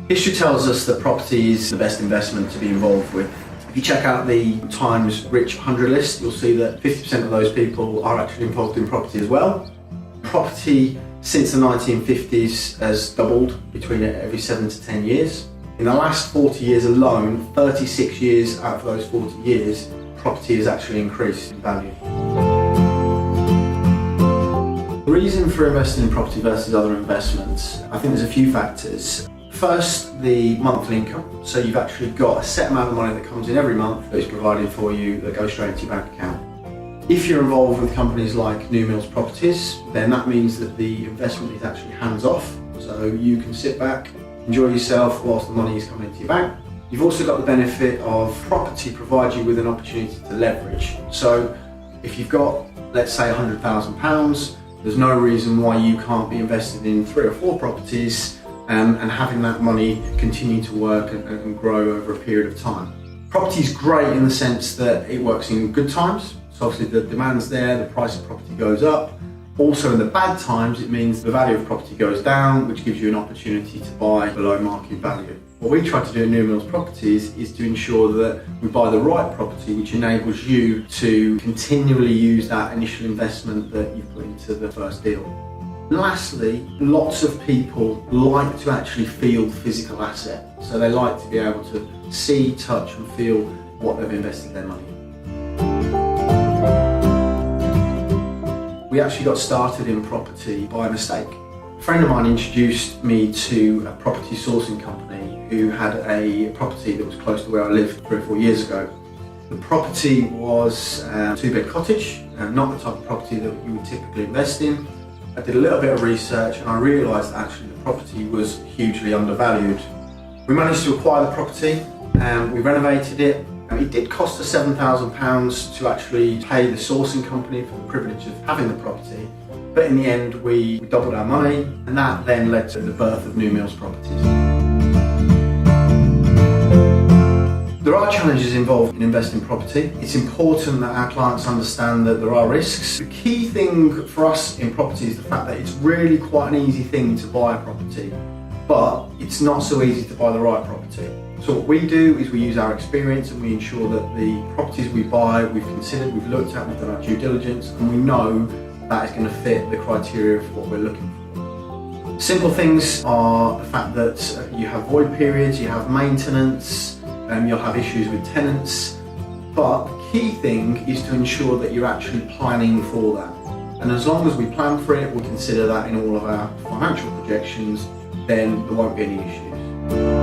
History tells us that property is the best investment to be involved with. If you check out the Times Rich 100 list, you'll see that 50% of those people are actually involved in property as well. Property since the 1950s has doubled between every 7 to 10 years. In the last 40 years alone, 36 years out of those 40 years, property has actually increased in value. The reason for investing in property versus other investments, I think there's a few factors. First, the monthly income. So you've actually got a set amount of money that comes in every month that is provided for you that goes straight into your bank account. If you're involved with companies like New Mills Properties, then that means that the investment is actually hands-off. So you can sit back, enjoy yourself whilst the money is coming into your bank. You've also got the benefit of property provides you with an opportunity to leverage. So if you've got, let's say, £100,000, there's no reason why you can't be invested in 3 or 4 properties and having that money continue to work and grow over a period of time. Property is great in the sense that it works in good times. So obviously the demand's there, the price of property goes up. Also in the bad times, it means the value of property goes down, which gives you an opportunity to buy below market value. What we try to do at New Mills Properties is to ensure that we buy the right property, which enables you to continually use that initial investment that you've put into the first deal. Lastly, lots of people like to actually feel the physical asset. So they like to be able to see, touch and feel what they've invested their money in. We actually got started in property by mistake. A friend of mine introduced me to a property sourcing company who had a property that was close to where I lived 3 or 4 years ago. The property was a 2-bed cottage, not the type of property that you would typically invest in. I did a little bit of research and I realised that actually the property was hugely undervalued. We managed to acquire the property and we renovated it. It did cost us £7,000 to actually pay the sourcing company for the privilege of having the property, but in the end we doubled our money, and that then led to the birth of New Mills Properties. There are challenges involved in investing in property. It's important that our clients understand that there are risks. The key thing for us in property is the fact that it's really quite an easy thing to buy a property, but it's not so easy to buy the right property. So what we do is we use our experience and we ensure that the properties we buy, we've considered, we've looked at, we've done our due diligence, and we know that is going to fit the criteria for what we're looking for. Simple things are the fact that you have void periods, you have maintenance, you'll have issues with tenants, but the key thing is to ensure that you're actually planning for that. And as long as we plan for it, we'll consider that in all of our financial projections, then there won't be any issues.